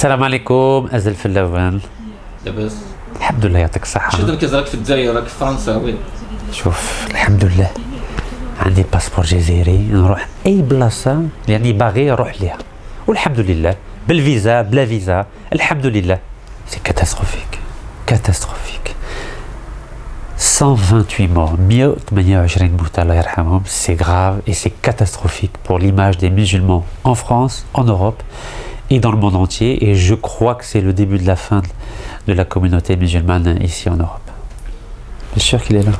السلام عليكم أزل في اللون. لاباس؟ الحمد لله يعطيك الصحة. شنو درك راك في الجزائر راك في فرنسا وين؟ شوف الحمد لله عندي باسبور جزائري نروح أي بلاصة يعني باغي نروح ليها والحمد لله بالفيزا بلا فيزا الحمد لله. سي كاتاستروفيك كاتاستروفيك. 128 morts 128 موتى الله يرحمهم. C'est grave et c'est catastrophique pour l'image des musulmans en France, en Europe et dans le monde entier, et je crois que c'est le début de la fin de la communauté musulmane ici en Europe. Bien sûr qu'il est là.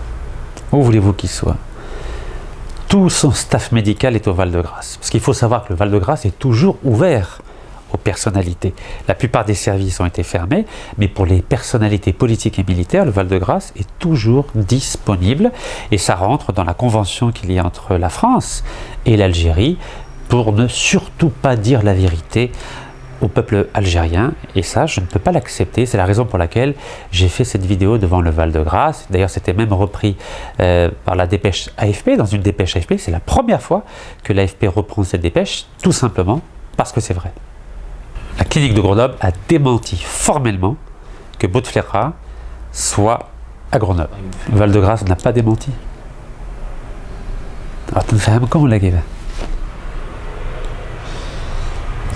Où voulez-vous qu'il soit? Tout son staff médical est au Val-de-Grâce. Parce qu'il faut savoir que le Val-de-Grâce est toujours ouvert aux personnalités. La plupart des services ont été fermés, mais pour les personnalités politiques et militaires, le Val-de-Grâce est toujours disponible, et ça rentre dans la convention qu'il y a entre la France et l'Algérie pour ne surtout pas dire la vérité au peuple algérien, et ça je ne peux pas l'accepter. C'est la raison pour laquelle j'ai fait cette vidéo devant le Val-de-Grâce. D'ailleurs c'était même repris par la dépêche AFP, dans une dépêche AFP. C'est la première fois que l'AFP reprend cette dépêche, tout simplement parce que c'est vrai. La clinique de Grenoble a démenti formellement que Bouteflika soit à Grenoble. Le Val-de-Grâce n'a pas démenti. Alors tu me fais comment la gueule?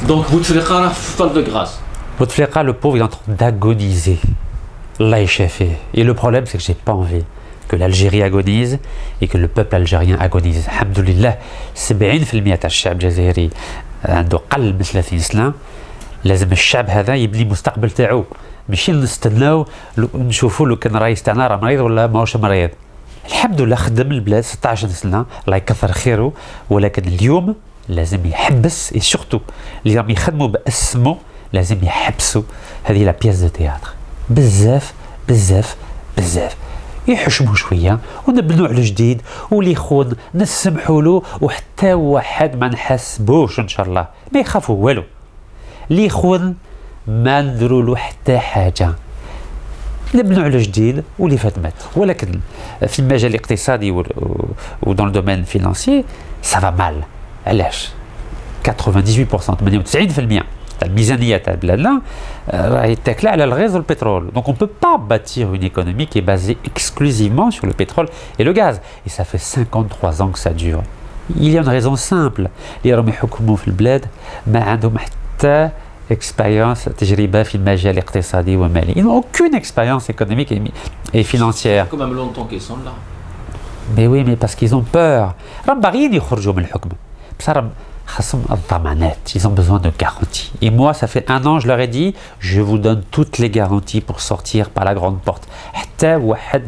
Donc Bouteflika rah في Val-de-Grâce. Bouteflika, le pauvre, il est en train d'agoniser. Allah est chefé. Et le problème, c'est que j'ai pas envie que l'Algérie agonise et que le peuple algérien agonise. Alhamdulillah, 70% تاع الشعب الجزائري عنده قل من 30 سنة. لازم الشعب هذا يبني مستقبل تاعو، ماشي نستناو نشوفوا لو كان الرئيس تاعنا راه مريض ولا ماهوش مريض. الحمد لله خدم البلاد 16 سنة، الله يكثر خيره، ولكن اليوم لازم يحبس، اي سورتو اللي راهم يخدموا باسمو لازم يحبسوا هذه لا بياس دو تياتر. بزاف بزاف بزاف يحشموا شويه ونبنوا على جديد، واللي يخون نسمحوا له، وحتى واحد ما نحاسبوش ان شاء الله، ما يخافوا والو. اللي يخون ما نديروا له حتى حاجه، نبنوا على جديد واللي فات مات. ولكن في المجال الاقتصادي ودون الدومين فينانسي سافا مال. علاش 98% 98% تاع الميزانيه تاع بلادنا راهي تاكله على الغاز والبترول. Donc on peut pas bâtir une économie qui est basée exclusivement sur le pétrole et le gaz, et ça fait 53 ans que ça dure. Il y a une raison simple. اللي راهم يحكموا في البلاد ما عندهم حتى expérience تجربه في المجال الاقتصادي والمالي. Ils n'ont aucune expérience économique et financière. Quand même longtemps qu'ils sont là. Mais oui, mais parce qu'ils ont peur. راهم باغيين يخرجوا من الحكم. Ils ont besoin de garanties. Et moi, ça fait 1 an, je leur ai dit, je vous donne toutes les garanties pour sortir par la grande porte. حتى واحد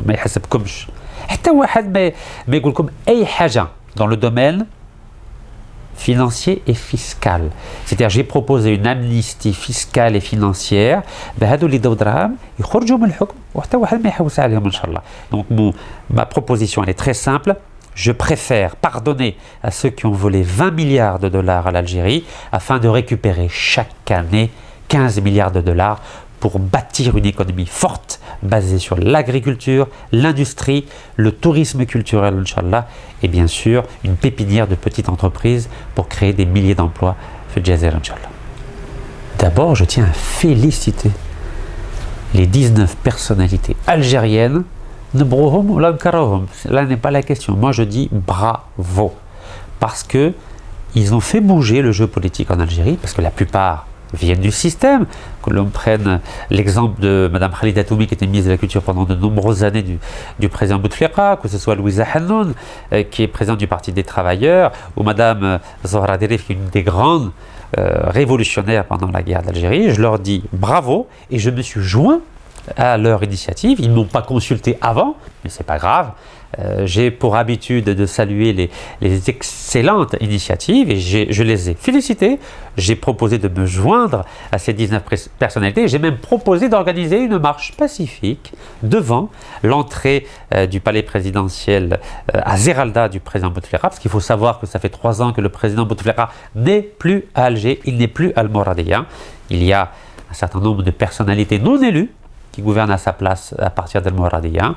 ما يحسبكمش. حتى واحد ما يقول لكم أي حاجة dans le domaine financier et fiscal. C'est-à-dire, j'ai proposé une amnistie fiscale et financière. بهادو اللي داو دراهم يخرجوا من الحكم وحتى واحد ما يحوس عليهم إن شاء الله. Donc ma proposition, elle est très simple. Je préfère pardonner à ceux qui ont volé 20 milliards de dollars à l'Algérie afin de récupérer chaque année 15 milliards de dollars pour bâtir une économie forte basée sur l'agriculture, l'industrie, le tourisme culturel, Inch'Allah, et bien sûr une pépinière de petites entreprises pour créer des milliers d'emplois في الجزائر Inch'Allah. D'abord, je tiens à féliciter les 19 personnalités algériennes. Nbrouhom ou lankarohom, là n'est pas la question. Moi je dis bravo, parce que ils ont fait bouger le jeu politique en Algérie, parce que la plupart viennent du système. Que l'on prenne l'exemple de Madame Khalida Toumi, qui était ministre de la Culture pendant de nombreuses années du président Bouteflika, que ce soit Louisa Hannoun, qui est présidente du Parti des Travailleurs, ou Madame Zohra Derif, qui est une des grandes révolutionnaires pendant la guerre d'Algérie. Je leur dis bravo, et je me suis joint à leur initiative. Ils ne m'ont pas consulté avant, mais c'est pas grave. J'ai pour habitude de saluer les excellentes initiatives, et je les ai félicitées. J'ai proposé de me joindre à ces 19 personnalités. J'ai même proposé d'organiser une marche pacifique devant l'entrée du palais présidentiel à Zeralda du président Bouteflika, parce qu'il faut savoir que ça fait 3 ans que le président Bouteflika n'est plus à Alger, il n'est plus à Almoradiyya. Il y a un certain nombre de personnalités non élues qui gouverne à sa place à partir d'El Moradiyya.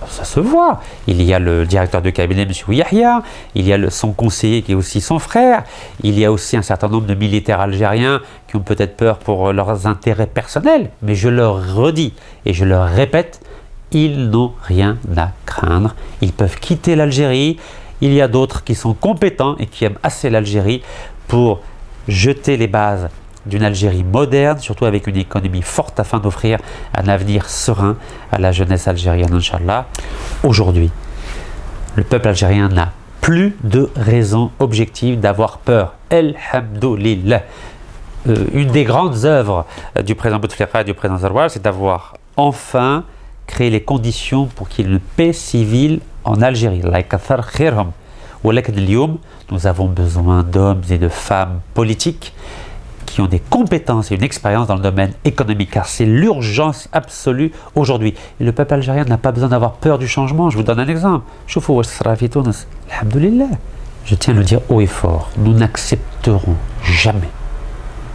Ça se voit. Il y a le directeur de cabinet, M. Yahya, il y a son conseiller qui est aussi son frère, il y a aussi un certain nombre de militaires algériens qui ont peut-être peur pour leurs intérêts personnels, mais je leur redis et je leur répète, ils n'ont rien à craindre. Ils peuvent quitter l'Algérie. Il y a d'autres qui sont compétents et qui aiment assez l'Algérie pour jeter les bases d'une Algérie moderne, surtout avec une économie forte afin d'offrir un avenir serein à la jeunesse algérienne, Inch'Allah. Aujourd'hui, le peuple algérien n'a plus de raison objective d'avoir peur. Elhamdoulillah. Une des grandes œuvres du président Bouteflika et du président Zaroual, c'est d'avoir enfin créé les conditions pour qu'il y ait une paix civile en Algérie. Nous avons besoin d'hommes et de femmes politiques qui ont des compétences et une expérience dans le domaine économique, car c'est l'urgence absolue aujourd'hui. Et le peuple algérien n'a pas besoin d'avoir peur du changement. Je vous donne un exemple. Alhamdoulilah. Je tiens à le dire haut et fort, nous n'accepterons jamais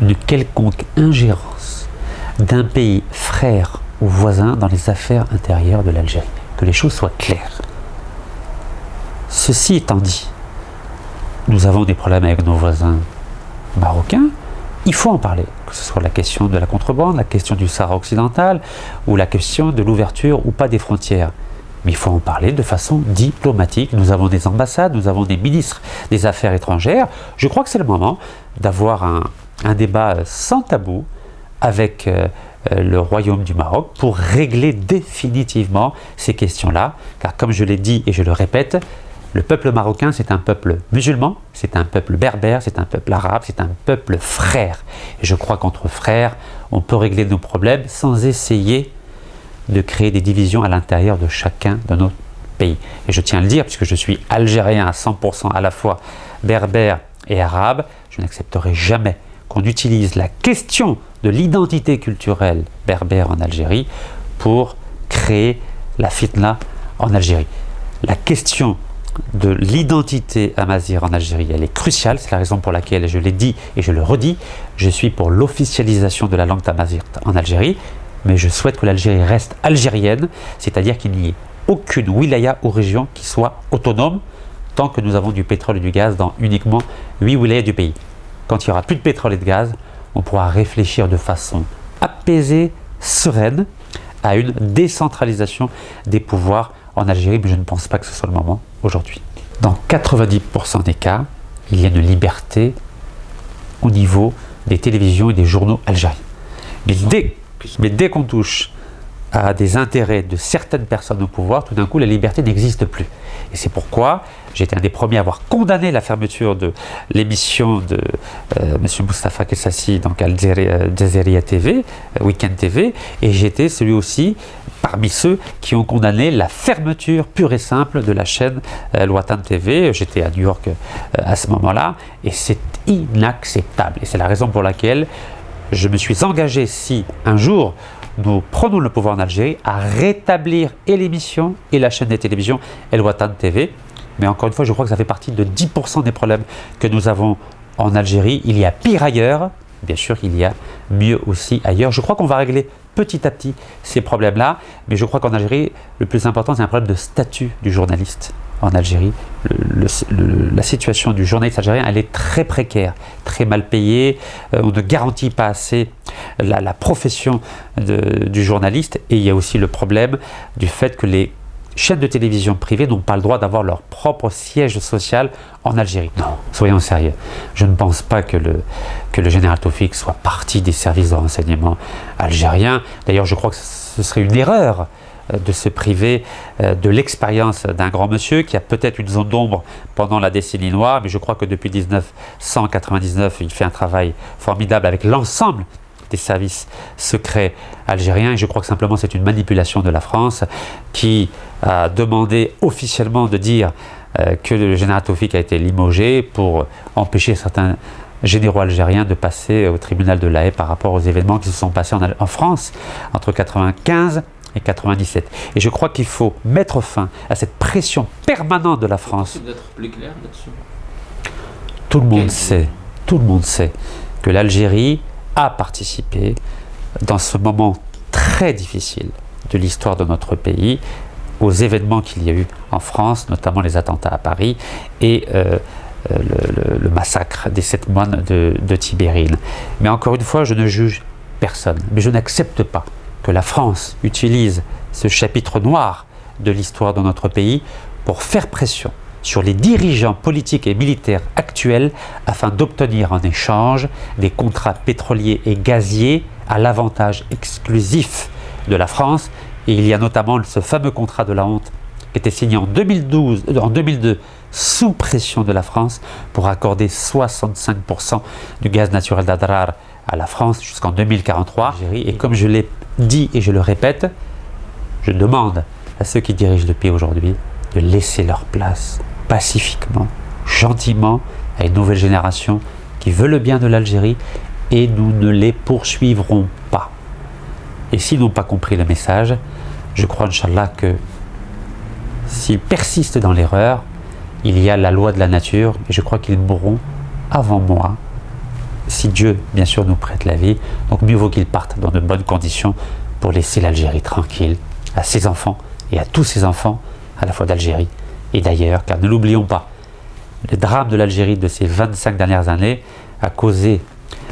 une quelconque ingérence d'un pays frère ou voisin dans les affaires intérieures de l'Algérie. Que les choses soient claires. Ceci étant dit, nous avons des problèmes avec nos voisins marocains. Il faut en parler, que ce soit la question de la contrebande, la question du Sahara occidental ou la question de l'ouverture ou pas des frontières. Mais il faut en parler de façon diplomatique. Nous avons des ambassades, nous avons des ministres des Affaires étrangères. Je crois que c'est le moment d'avoir un débat sans tabou avec le Royaume du Maroc pour régler définitivement ces questions-là. Car comme je l'ai dit et je le répète, le peuple marocain, c'est un peuple musulman, c'est un peuple berbère, c'est un peuple arabe, c'est un peuple frère. Et je crois qu'entre frères, on peut régler nos problèmes sans essayer de créer des divisions à l'intérieur de chacun de nos pays. Et je tiens à le dire, puisque je suis algérien à 100% à la fois berbère et arabe, je n'accepterai jamais qu'on utilise la question de l'identité culturelle berbère en Algérie pour créer la fitna en Algérie. La question de l'identité amazigh en Algérie, elle est cruciale, c'est la raison pour laquelle, je l'ai dit et je le redis, je suis pour l'officialisation de la langue tamazight en Algérie, mais je souhaite que l'Algérie reste algérienne, c'est-à-dire qu'il n'y ait aucune wilaya ou région qui soit autonome tant que nous avons du pétrole et du gaz dans uniquement 8 wilayas du pays. Quand il n'y aura plus de pétrole et de gaz, on pourra réfléchir de façon apaisée, sereine, à une décentralisation des pouvoirs en Algérie, mais je ne pense pas que ce soit le moment aujourd'hui. Dans 90% des cas, il y a une liberté au niveau des télévisions et des journaux algériens. Mais dès qu'on touche à des intérêts de certaines personnes au pouvoir, tout d'un coup, la liberté n'existe plus. Et c'est pourquoi j'étais un des premiers à avoir condamné la fermeture de l'émission de M. Moustapha Kessassi, donc Al Jazeera TV, Weekend TV, et j'étais celui aussi parmi ceux qui ont condamné la fermeture pure et simple de la chaîne Al-Watan TV. J'étais à New York à ce moment-là, et c'est inacceptable. Et c'est la raison pour laquelle je me suis engagé, si un jour nous prenons le pouvoir en Algérie, à rétablir et l'émission et la chaîne de télévision Al-Watan TV. Mais encore une fois, je crois que ça fait partie de 10% des problèmes que nous avons en Algérie. Il y a pire ailleurs, bien sûr il y a mieux aussi ailleurs. Je crois qu'on va régler petit à petit ces problèmes-là, mais je crois qu'en Algérie, le plus important, c'est un problème de statut du journaliste. En Algérie, la situation du journaliste algérien, elle est très précaire, très mal payée. On ne garantit pas assez la profession du journaliste. Et il y a aussi le problème du fait que les chaînes de télévision privées n'ont pas le droit d'avoir leur propre siège social en Algérie. Non, soyons sérieux. Je ne pense pas que le général Taoufik soit parti des services de renseignement algériens. D'ailleurs, je crois que ce serait une erreur de se priver de l'expérience d'un grand monsieur qui a peut-être une zone d'ombre pendant la décennie noire, mais je crois que depuis 1999, il fait un travail formidable avec l'ensemble des services secrets algériens, et je crois que simplement c'est une manipulation de la France qui a demandé officiellement de dire que le général Taoufik a été limogé pour empêcher certains généraux algériens de passer au tribunal de La Haye par rapport aux événements qui se sont passés en France entre 1995 et 97. Et je crois qu'il faut mettre fin à cette pression permanente de la France. D'être plus clair là-dessus. Tout le monde sait que l'Algérie a participé dans ce moment très difficile de l'histoire de notre pays aux événements qu'il y a eu en France, notamment les attentats à Paris et le massacre des 7 moines de Tibérine. Mais encore une fois, je ne juge personne, mais je n'accepte pas que la France utilise ce chapitre noir de l'histoire de notre pays pour faire pression sur les dirigeants politiques et militaires actuels afin d'obtenir en échange des contrats pétroliers et gaziers à l'avantage exclusif de la France. Et il y a notamment ce fameux contrat de la honte qui était signé en 2002 sous pression de la France pour accorder 65% du gaz naturel d'Adrar à la France jusqu'en 2043. Et comme je l'ai dit et je le répète, je demande à ceux qui dirigent le pays aujourd'hui de laisser leur place pacifiquement, gentiment à une nouvelle génération qui veut le bien de l'Algérie, et nous ne les poursuivrons pas. Et s'ils n'ont pas compris le message, je crois, Inch'Allah, que s'ils persistent dans l'erreur, il y a la loi de la nature, et je crois qu'ils mourront avant moi, si Dieu, bien sûr, nous prête la vie. Donc mieux vaut qu'ils partent dans de bonnes conditions pour laisser l'Algérie tranquille à ses enfants et à tous ses enfants, à la fois d'Algérie et d'ailleurs, car ne l'oublions pas, le drame de l'Algérie de ces 25 dernières années a causé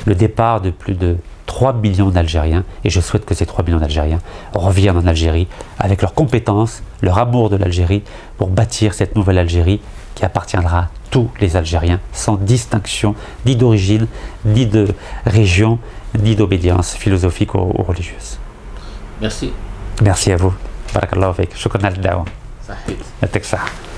le départ de plus de 3 millions d'Algériens, et je souhaite que ces 3 millions d'Algériens reviennent en Algérie avec leurs compétences, leur amour de l'Algérie, pour bâtir cette nouvelle Algérie qui appartiendra à tous les Algériens, sans distinction ni d'origine, ni de région, ni d'obédience philosophique ou religieuse. Merci. Merci à vous. Barakallahu fik. Shukran al-dawa. صحيح. Yatik sah.